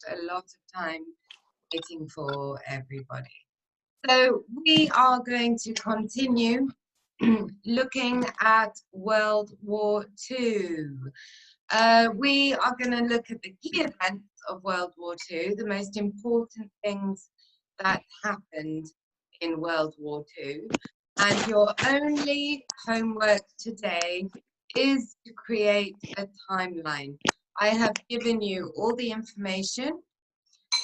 waste a lot of time waiting for everybody. So we are going to continue looking at World War II. We are going to look at the key events of World War II, the most important things that happened in World War II. And your only homework today is to create a timeline. I have given you all the information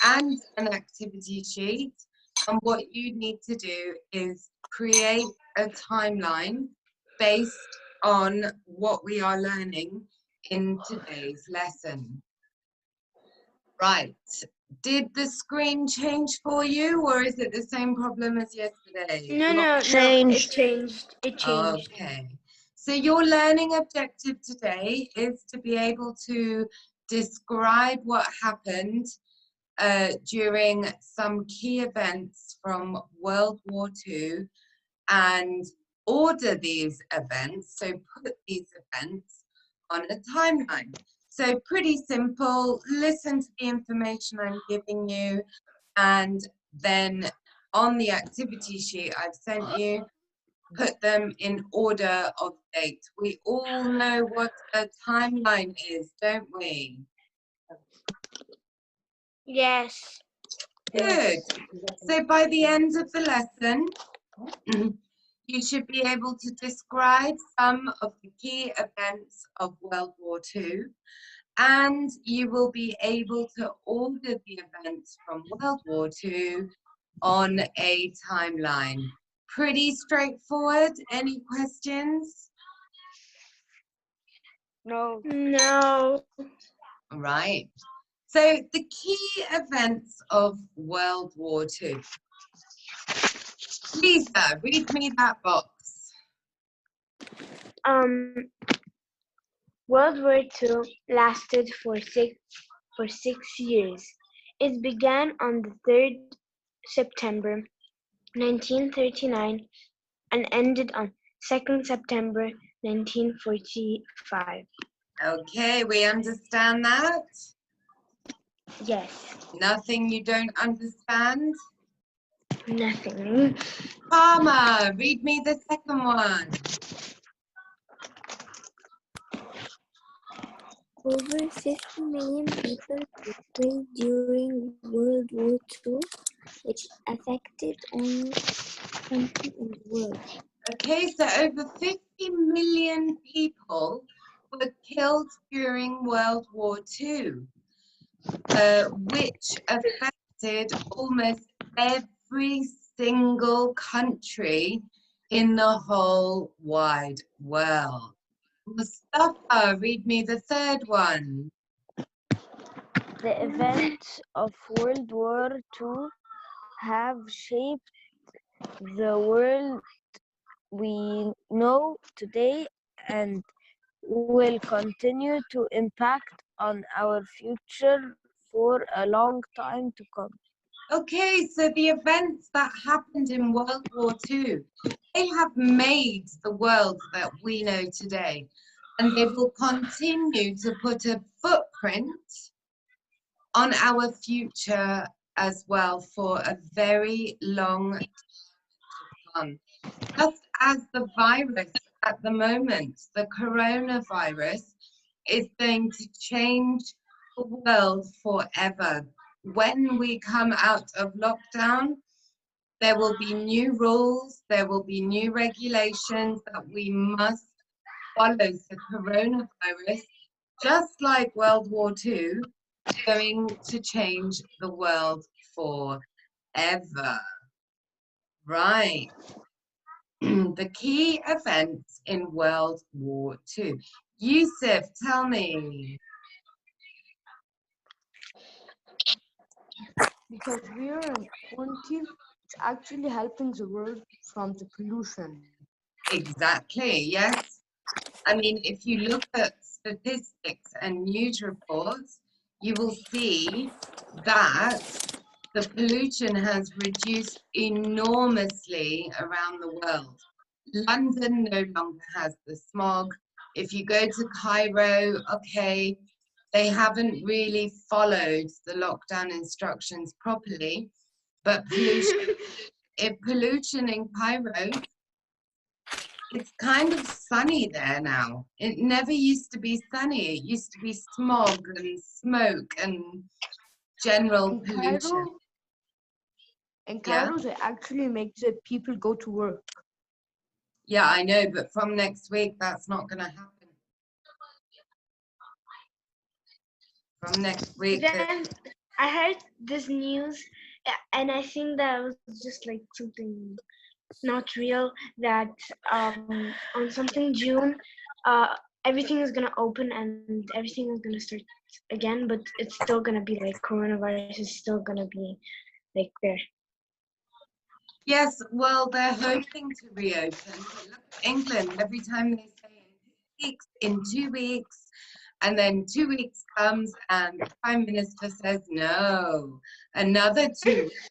and an activity sheet, and what you need to do is create a timeline based on what we are learning in today's lesson. Right, did the screen change for you, or is it the same problem as yesterday? No, it changed. Okay, so your learning objective today is to be able to describe what happened during some key events from World War II and order these events, so put these events on a timeline. So pretty simple, listen to the information I'm giving you, and then on the activity sheet I've sent you, put them in order of date. We all know what a timeline is, don't we? Yes. Good. So by the end of the lesson, you should be able to describe some of the key events of World War II, and you will be able to order the events from World War II on a timeline. Pretty straightforward. Any questions? No. Right. So the key events of World War II. Lisa, read me that box. World War II lasted for six years. It began on the 3rd September 1939 and ended on 2nd September 1945. Okay, we understand that? Yes. Nothing you don't understand? Nothing. Palmer, read me the second one. Over 50 million people were killed during World War II, which affected almost every country in the world. Okay, so over 50 million people were killed during World War II, which affected almost every single country in the whole wide world. Mustafa, read me the third one. The events of World War II have shaped the world we know today and will continue to impact on our future for a long time to come. Okay, so the events that happened in World War II, they have made the world that we know today, and they will continue to put a footprint on our future as well for a very long time to come. Just as the virus at the moment, the coronavirus, is going to change the world forever. When we come out of lockdown, there will be new rules, there will be new regulations that we must follow. So coronavirus, just like World War II, is going to change the world forever. Right. The key events in World War II. Yusuf, tell me. Because we are in quarantine, it's actually helping the world from the pollution. Exactly, yes. I mean, if you look at statistics and news reports, you will see that the pollution has reduced enormously around the world. London no longer has the smog. If you go to Cairo, okay, They haven't really followed the lockdown instructions properly, but pollution in Cairo, it's kind of sunny there now. It never used to be sunny. It used to be smog and smoke and general In pollution. Yeah, Cairo, it actually makes the people go to work. yeah, I know, but from next week, that's not going to happen. From next week, Then I heard this news, and I think that was just like something not real. That on something June, everything is gonna open and everything is gonna start again, but it's still gonna be like coronavirus is still gonna be like there. yes, well, they're hoping to reopen. But look at England, every time they say in 2 weeks, and then 2 weeks comes and the Prime Minister says, no, another 2 weeks.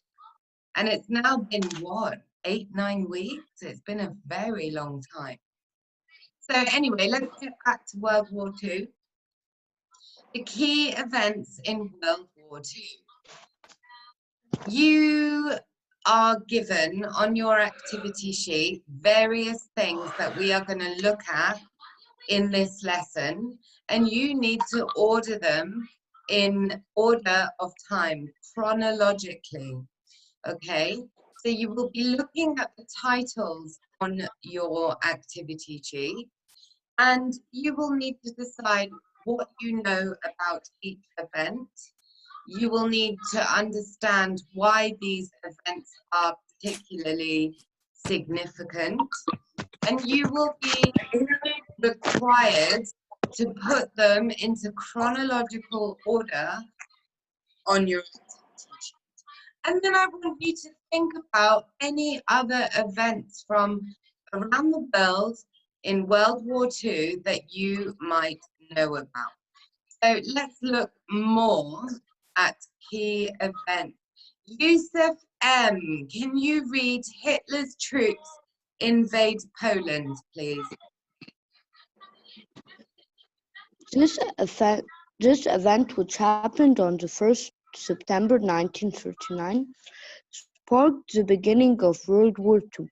And it's now been what, 8-9 weeks? It's been a very long time. So anyway, let's get back to World War II. The key events in World War II. You are given on your activity sheet various things that we are going to look at in this lesson, and you need to order them in order of time, chronologically. Okay, so you will be looking at the titles on your activity sheet, and you will need to decide what you know about each event. You will need to understand why these events are particularly significant, and you will be required to put them into chronological order on your activity sheet. And then I want you to think about any other events from around the world in World War II that you might know about. So let's look more at key events. Yusuf M., can you read Hitler's troops invade Poland, please? This event, which happened on the 1st September 1939, sparked the beginning of World War II.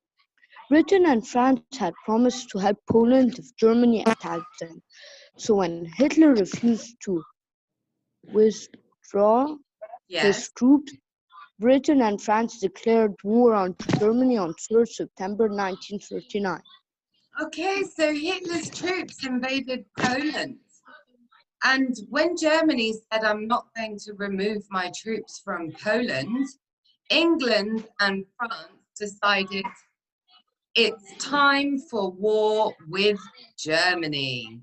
Britain and France had promised to help Poland if Germany attacked them. So when Hitler refused to withdraw Yes. his troops, Britain and France declared war on Germany on 3rd September 1939. Okay, so Hitler's troops invaded Poland. And when Germany said, I'm not going to remove my troops from Poland, England and France decided it's time for war with Germany.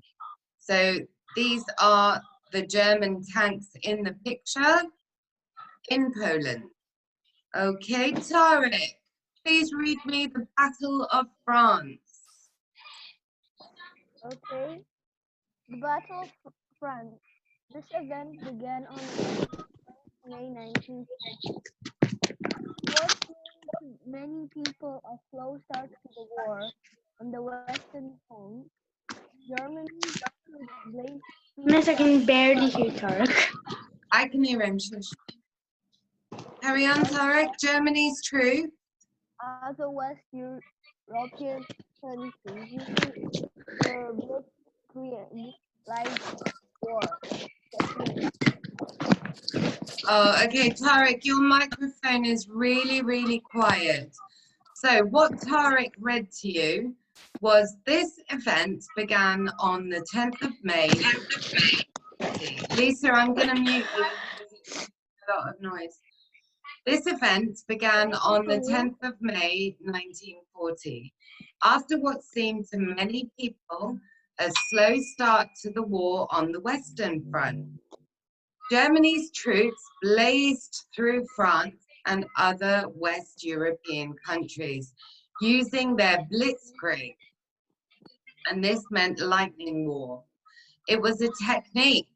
So these are the German tanks in the picture in Poland. Okay, Tarek, please read me the Battle of France. Okay. The Battle of France. This event began on May 19th. What seemed to many people a slow start to the war on the Western Front, Germany blazed. Miss, I can barely hear Tarek. I can hear him, shush. Carry on, Tarek. Germany's true. Other West European countries were blitzkrieg like war. Oh, okay, Tarek, your microphone is really, really quiet. So what Tarek read to you was this event began on the 10th of May. Lisa, I'm going to mute you because it's a lot of noise. This event began on the 10th of May, 1940. After what seemed to many people a slow start to the war on the Western Front, Germany's troops blazed through France and other West European countries using their blitzkrieg, and this meant lightning war. It was a technique,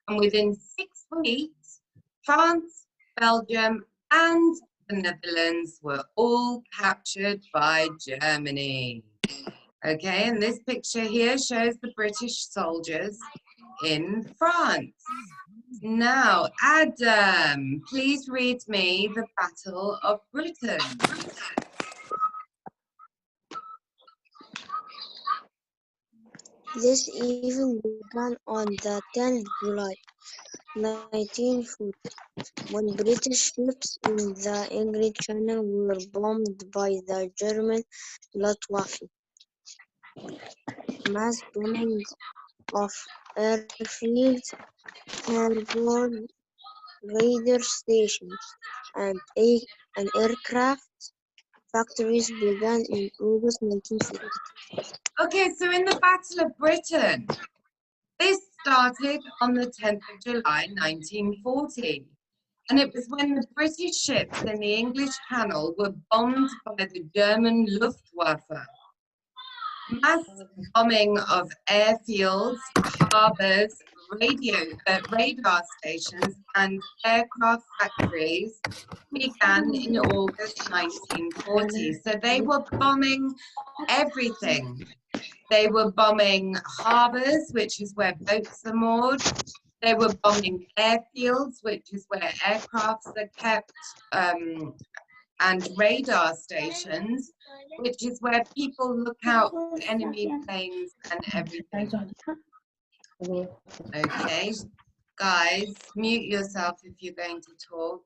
and within 6 weeks, France, Belgium, and the Netherlands were all captured by Germany. Okay, and this picture here shows the British soldiers in France. Now, Adam, please read me the Battle of Britain. This event began on the 10th July 1940 when British ships in the English Channel were bombed by the German Luftwaffe. Mass bombing of airfields, airborne radar stations, and aircraft factories began in August 1940. Okay, so in the Battle of Britain, this started on the 10th of July 1940. And it was when the British ships in the English Channel were bombed by the German Luftwaffe. Mass bombing of airfields, harbours, radar stations, and aircraft factories began in August 1940. So they were bombing everything. They were bombing harbours, which is where boats are moored. They were bombing airfields, which is where aircrafts are kept, and radar stations, which is where people look out for enemy planes and everything. Okay, guys, mute yourself if you're going to talk.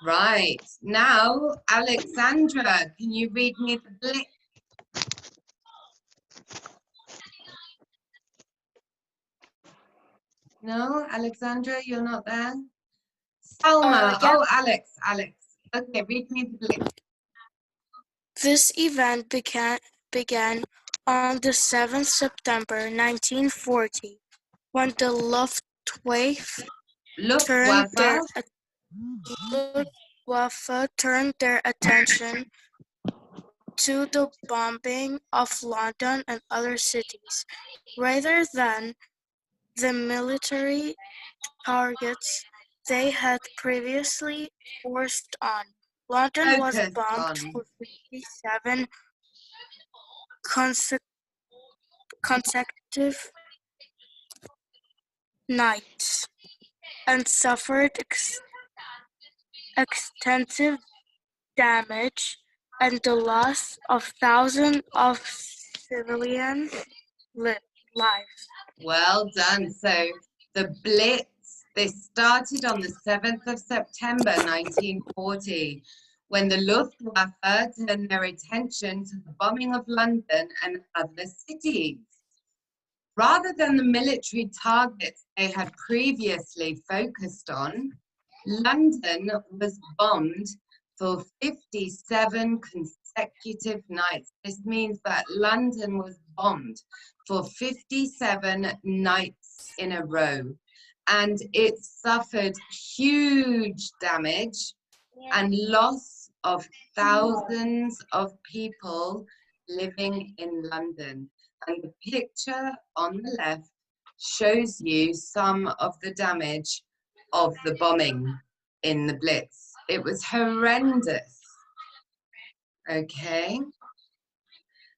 Right, now, Alexandra, can you read me the blip? No, Alexandra, you're not there? Selma, Yeah. oh, Alex. Okay, read me the blip. This event began on the 7th September 1940 when the Luftwaffe turned their attention to the bombing of London and other cities rather than the military targets they had previously forced on. London was bombed for 57 consecutive nights and suffered extensive damage and the loss of thousands of civilian lives. Well done. So the Blitz, this started on the 7th of September 1940, when the Luftwaffe turned their attention to the bombing of London and other cities. Rather than the military targets they had previously focused on, London was bombed for 57 consecutive nights. This means that London was bombed for 57 nights in a row, and it suffered huge damage and loss of thousands of people living in London. And the picture on the left shows you some of the damage of the bombing in the Blitz. It was horrendous. Okay.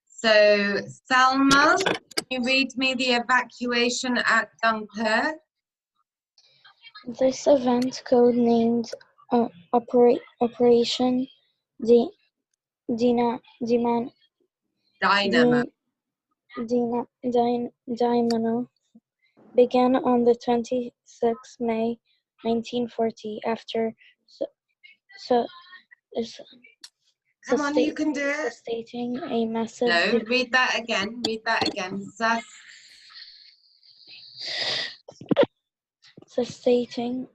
So, Salma, can you read me the evacuation at Dunkirk? This event, codenamed Operation Dynamo, began on the 26th May 1940 after Come on, you can do it. sustaining a massive No, read that again. Read that again. sustaining.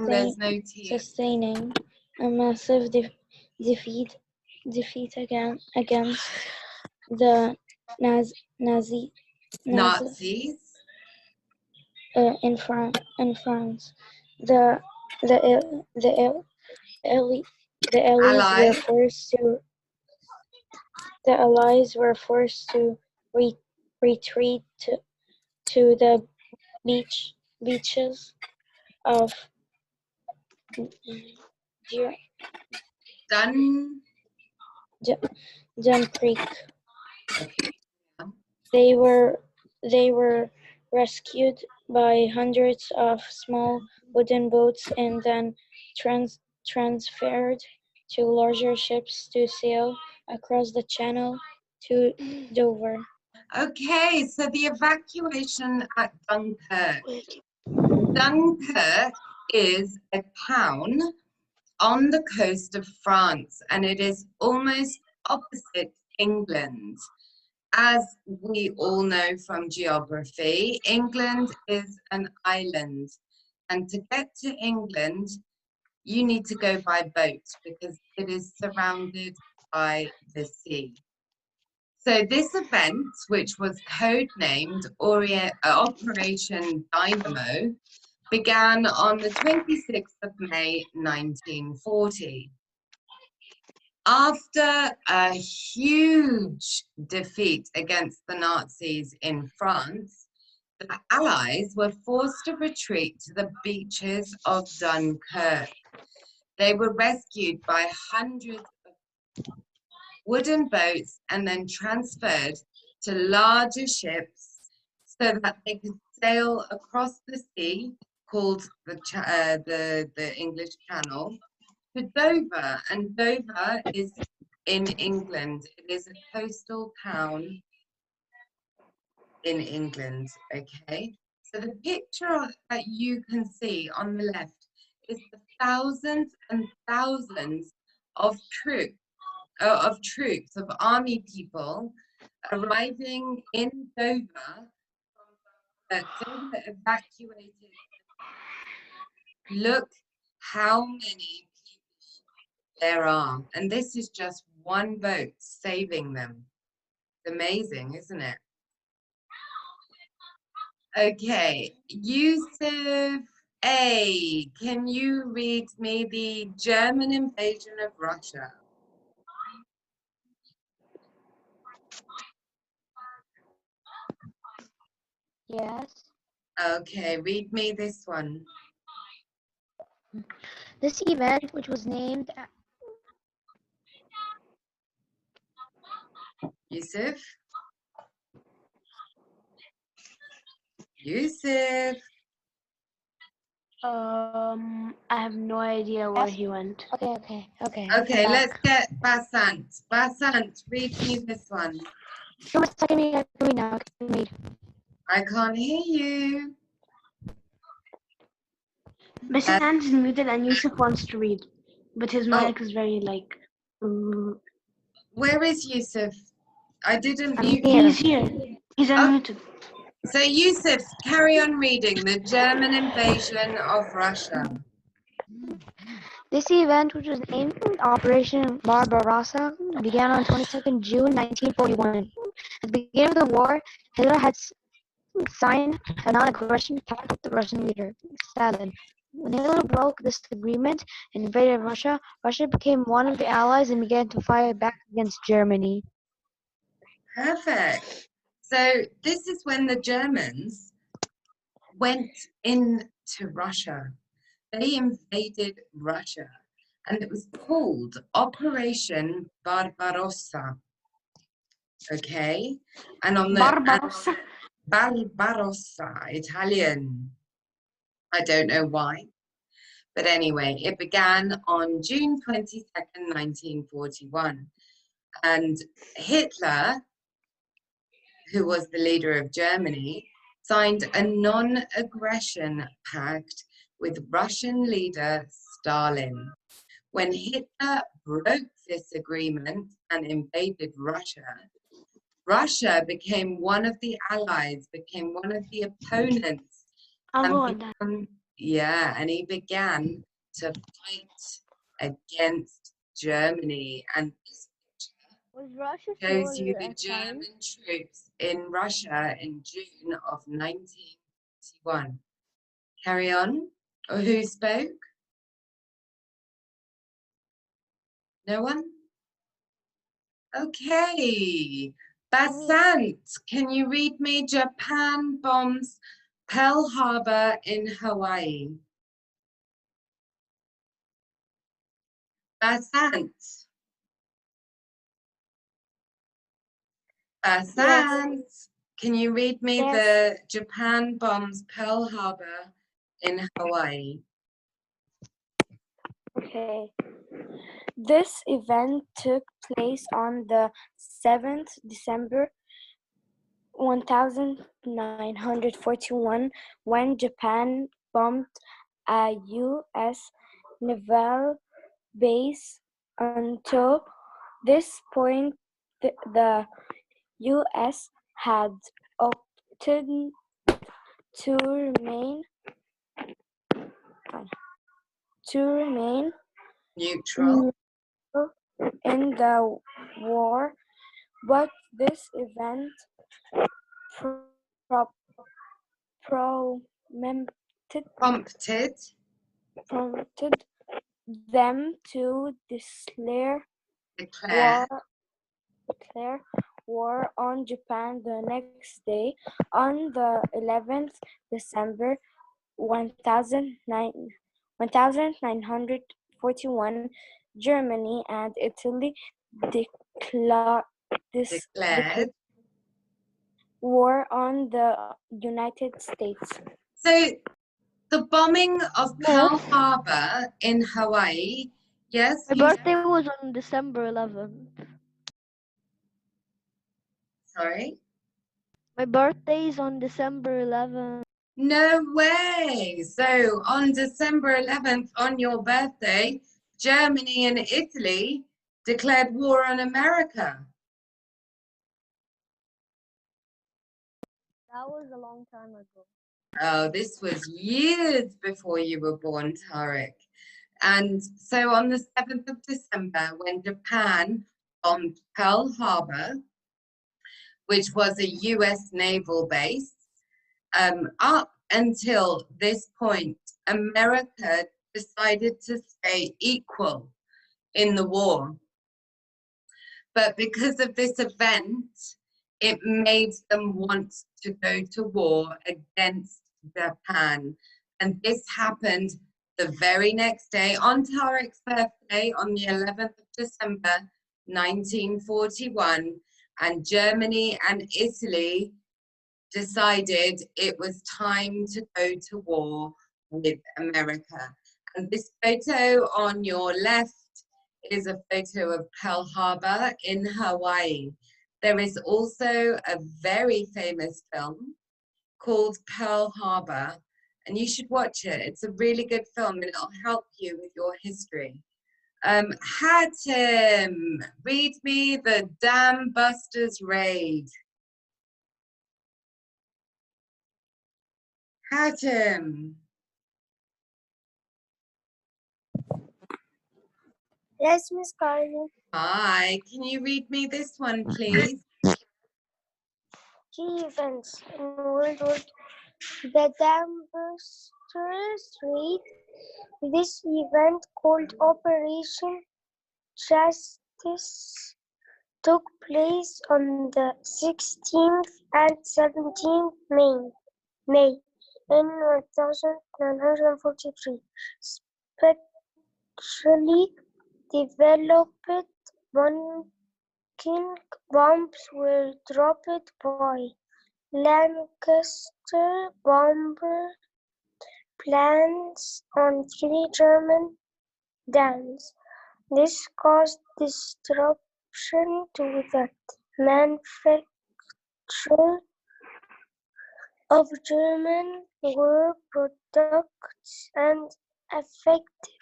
There's no T. Sustaining a massive defeat against the Nazis in France. The Allies were forced to retreat to the beaches of Dunkirk. Okay. They were rescued by hundreds of small wooden boats and then transferred to larger ships to sail across the channel to Dover. Okay, so the evacuation at Dunkirk. Dunkirk is a town on the coast of France, and it is almost opposite England. As we all know from geography, England is an island, and to get to England, you need to go by boat because it is surrounded by the sea. So this event, which was codenamed Operation Dynamo, began on the 26th of May 1940. After a huge defeat against the Nazis in France, the Allies were forced to retreat to the beaches of Dunkirk. They were rescued by hundreds of wooden boats and then transferred to larger ships so that they could sail across the sea, called the English Channel, to Dover. And Dover is in England. It is a coastal town in England, okay? So the picture that you can see on the left is the thousands and thousands of troops, of army people arriving in Dover. Dover evacuated. Look how many people there are. And this is just one boat saving them. It's amazing, isn't it? Okay, Yusuf A, can you read me the German invasion of Russia? Yes. Okay, read me this one. This event, which was named Yusuf? Yusuf? I have no idea where he went. okay. Okay, let's get Basant. Basant, read me this one. I can read now. I can read. I can't hear you. His hand is muted and Yusuf wants to read, but his Oh, mic is very like. where is Yusuf? I didn't I'm mute. He's here. He's unmuted. So Yusuf, carry on reading the German invasion of Russia. This event, which was named Operation Barbarossa, began on 22nd June 1941. At the beginning of the war, Hitler had signed a non-aggression pact with the Russian leader, Stalin. When Hitler broke this agreement and invaded Russia, Russia became one of the Allies and began to fight back against Germany. Perfect. So this is when the Germans went into Russia. They invaded Russia, and it was called Operation Barbarossa. Okay, and on the Barbarossa. Barbarossa, Italian. I don't know why, but anyway, it began on June 22nd, 1941, and Hitler, who was the leader of Germany, signed a non-aggression pact with Russian leader Stalin. When Hitler broke this agreement and invaded Russia, Russia became one of the allies, became one of the opponents, and he began to fight against Germany. And this Was Russia shows you still the at Stalin? German troops in Russia in June of 1941. Carry on. Or who spoke? No one? Okay. Basant, can you read me Japan bombs Pearl Harbor in Hawaii? Basant. Basant, can you read me Yes. the Japan bombs Pearl Harbor in Hawaii? Okay. This event took place on the 7th December 1941 when Japan bombed a U.S. naval base. Until this point, the U.S. had opted to remain Neutral. in the war, but this event pro- Prompted. prompted them to declare Declare. war on Japan the next day. On the 11th December 1941, Germany and Italy declared Declared. war on the United States. So the bombing of Pearl Harbor in Hawaii, yes, My you, birthday was on December 11th. sorry? My birthday is on December 11th. No way. So on December 11th, on your birthday, Germany and Italy declared war on America. That was a long time ago. Oh, this was years before you were born, Tarek. And so on the 7th of December, when Japan bombed Pearl Harbor, which was a US naval base, up until this point, America decided to stay equal in the war. But because of this event, it made them want to go to war against Japan. And this happened the very next day on Tarek's birthday on the 11th of December, 1941. And Germany and Italy decided it was time to go to war with America. And this photo on your left is a photo of Pearl Harbor in Hawaii. There is also a very famous film called Pearl Harbor, and you should watch it. It's a really good film and it'll help you with your history. Hatim, read me the Dam Busters Raid. Hatim. Yes, Ms. Kylie. Hi, can you read me this one, please? Key events in World War II. The Dam Busters Raid. This event, called Operation Justice, took place on the 16th and 17th May in 1943. Specially developed bunking bombs were dropped by Lancaster bomber planes on 3 German dams. This caused disruption to the manufacture of German war products and affected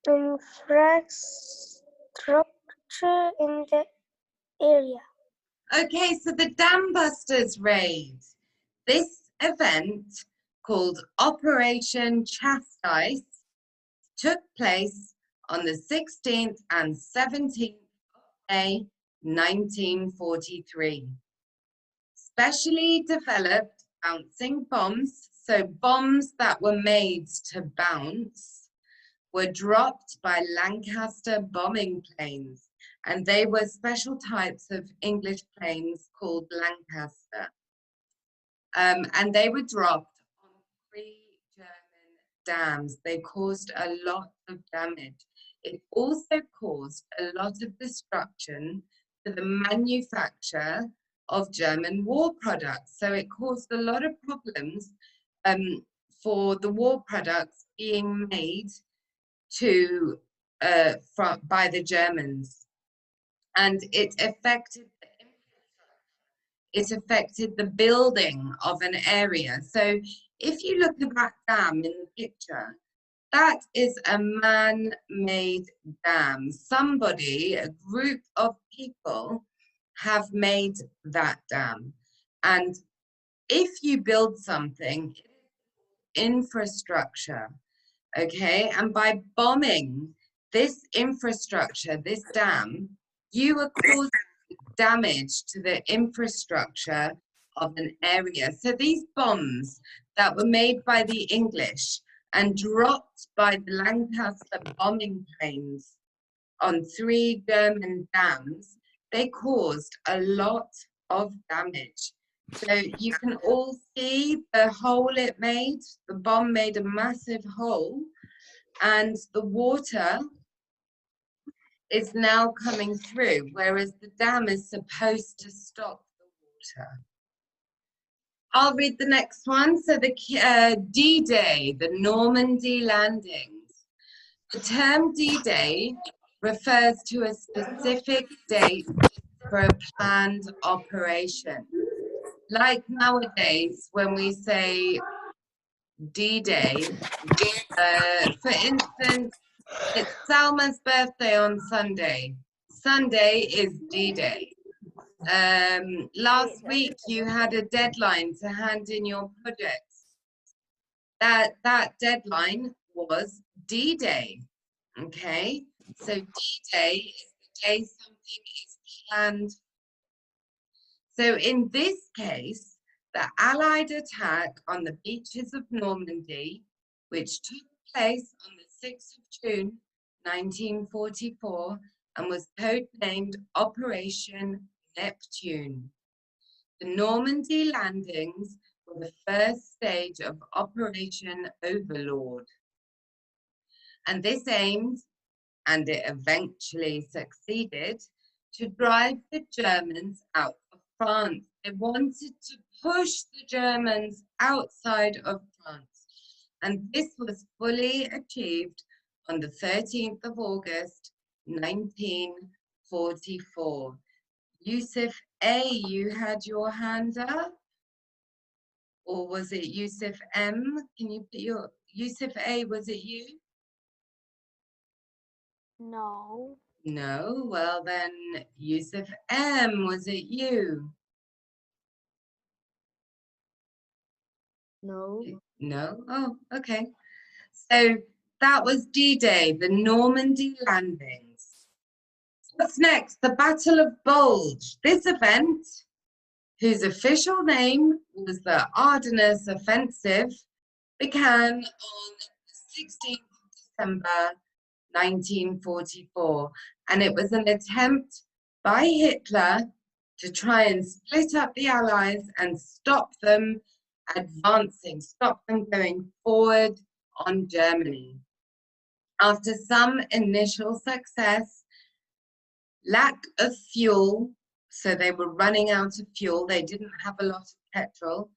infrastructure in the area. Okay, so the Dam Busters Raid. This event, called Operation Chastise, took place on the 16th and 17th of May 1943. Specially developed bouncing bombs, so bombs that were made to bounce, were dropped by Lancaster bombing planes, and they were special types of English planes called Lancaster. And they were dropped on 3 German dams. They caused a lot of damage. It also caused a lot of destruction to the manufacture of German war products. So it caused a lot of problems for the war products being made by the Germans. And it affected the building of an area. So if you look at that dam in the picture, that is a man-made dam. Somebody, a group of people have made that dam. And if you build something, infrastructure, okay? And by bombing this infrastructure, this dam, you are causing damage to the infrastructure of an area. So these bombs that were made by the English and dropped by the Lancaster bombing planes on 3 German dams, they caused a lot of damage. So you can all see the hole it made. The bomb made a massive hole, and the water is now coming through, whereas the dam is supposed to stop the water. I'll read the next one. So the D-Day, the Normandy landings. The term D-Day refers to a specific date for a planned operation. Like nowadays, when we say D-Day, for instance, it's Salma's birthday on Sunday. Sunday is D-Day. Last week you had a deadline to hand in your projects. That deadline was D-Day. Okay, so D-Day is the day something is planned. So in this case, the Allied attack on the beaches of Normandy, which took place on the 6th of June, 1944, and was codenamed Operation Neptune. The Normandy landings were the first stage of Operation Overlord. And this aimed, and it eventually succeeded, to drive the Germans out of France. They wanted to push the Germans outside of France. And this was fully achieved on the 13th of August, 1944. Yusuf A, you had your hand up? Or was it Yusuf M? Can you put your, Yusuf A, was it you? No. No, well then, Yusuf M, was it you? No. No? Oh, okay. So that was D-Day, the Normandy landings. What's next? The Battle of Bulge. This event, whose official name was the Ardennes Offensive, began on the 16th of December, 1944, and it was an attempt by Hitler to try and split up the Allies and stop them advancing, stop them going forward on Germany. After some initial success, lack of fuel, so they were running out of fuel, they didn't have a lot of petrol,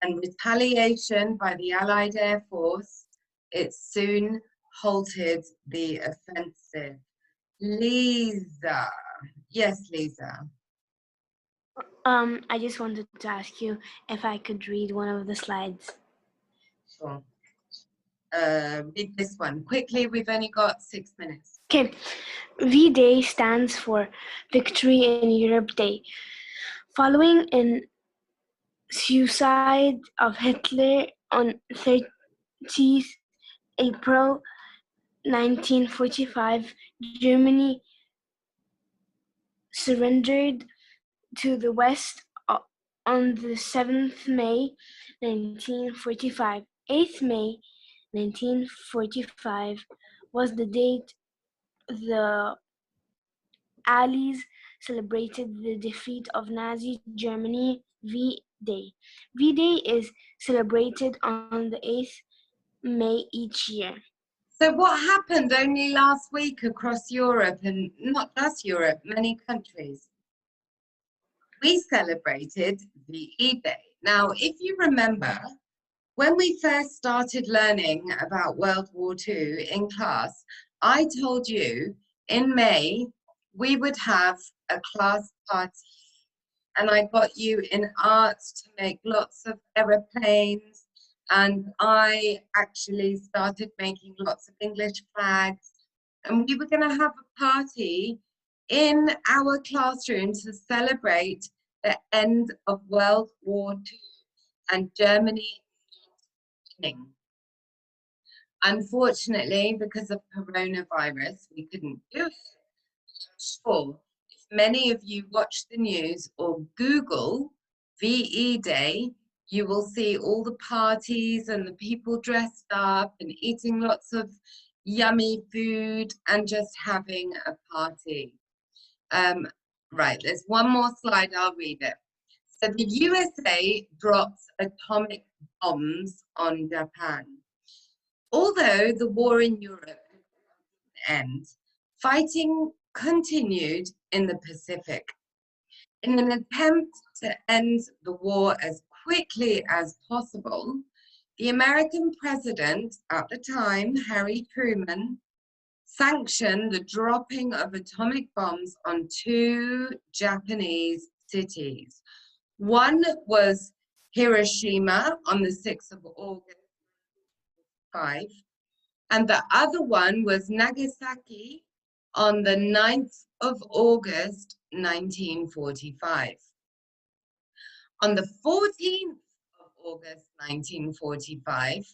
and retaliation by the Allied Air Force, it soon halted the offensive. Lisa. Yes, Lisa. I just wanted to ask you if I could read one of the slides. Sure. Read this one quickly. We've only got 6 minutes. Okay. V-Day stands for Victory in Europe Day. Following in suicide of Hitler on 30th April 1945, Germany surrendered to the West on the 7th May 1945. 8th May 1945 was the date the Allies celebrated the defeat of Nazi Germany, V-Day. V-Day is celebrated on the 8th May each year. So what happened only last week across Europe, and not just Europe, many countries? we celebrated VE Day. Now, if you remember, when we first started learning about World War II in class, I told you in May we would have a class party, and I got you in art to make lots of aeroplanes, and I actually started making lots of English flags, and we were going to have a party in our classroom to celebrate the end of World War II and Germany winning. Unfortunately, because of coronavirus, we couldn't do it. Sure, if many of you watch the news or Google VE Day, you will see all the parties and the people dressed up and eating lots of yummy food and just having a party. Right, there's one more slide, I'll read it. So the USA drops atomic bombs on Japan. Although the war in Europe didn't end, fighting continued in the Pacific. In an attempt to end the war as quickly as possible, the American president at the time, Harry Truman, sanctioned the dropping of atomic bombs on 2 Japanese cities. One was Hiroshima on the 6th of August, 5, and the other one was Nagasaki on the 9th of August, 1945. On the 14th of August, 1945,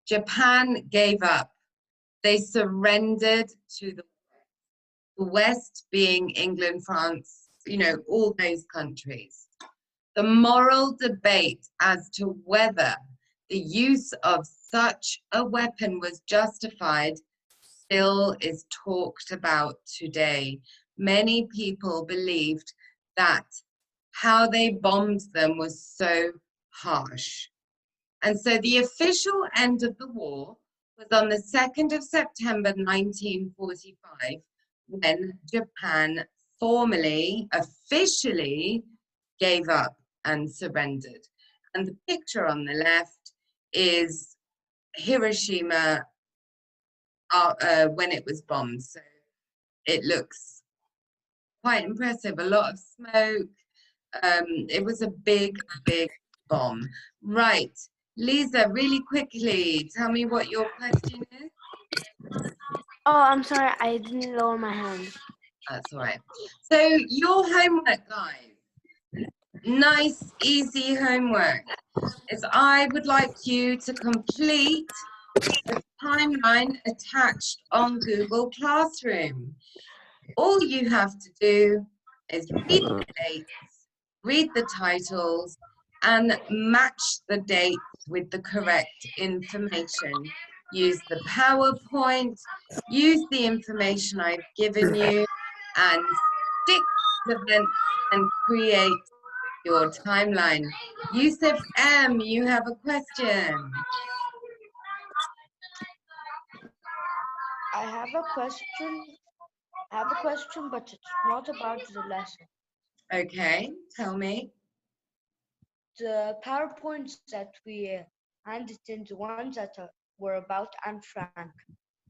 Japan gave up. They surrendered to the West, being England, France, you know, all those countries. The moral debate as to whether the use of such a weapon was justified still is talked about today. Many people believed that how they bombed them was so harsh. And so the official end of the war was on the 2nd of September 1945, when Japan formally, officially gave up and surrendered. And the picture on the left is Hiroshima when it was bombed. So it looks quite impressive, a lot of smoke. It was a big, big bomb. Right, Lisa, really quickly, tell me what your question is. Oh, I'm sorry, I didn't lower my hand. That's all right. So your homework, guys, nice, easy homework, is I would like you to complete the timeline attached on Google Classroom. All you have to do is read the dates, read the titles, and match the dates with the correct information. Use the PowerPoint, use the information I've given you, and stick to events and create your timeline. Yusuf M., you have a question. I have a question, but it's not about the lesson. Okay, tell me. The PowerPoints that we handed in, the ones that were about Anne Frank,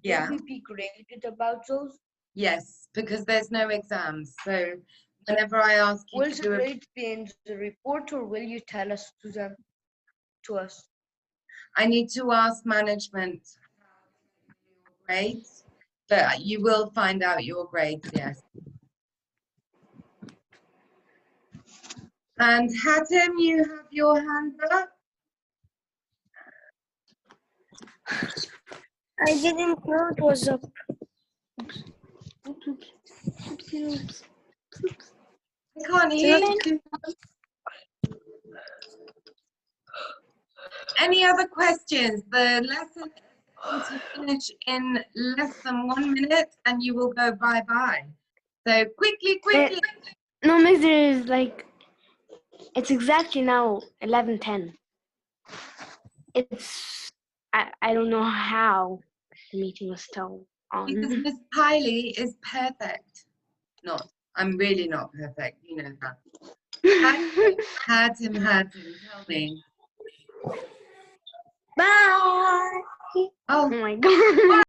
Yeah. will we be graded about those? Yes, because there's no exams. So whenever I ask you Will to the do a grades be in the report, or will you tell us to us? I need to ask management your grades, but you will find out your grades, yes. And Hatem, you have your hand up? I didn't know it was up. I can't hear you. Any other questions? The lesson is going to finish in less than 1 minute and you will go bye-bye. So quickly. No, Miss, there is like, it's exactly now 11:10. I don't know how the meeting was still Because on. Ms Kylie is perfect. I'm really not perfect, you know that. Hatim, tell me. Bye. Oh Oh, my god.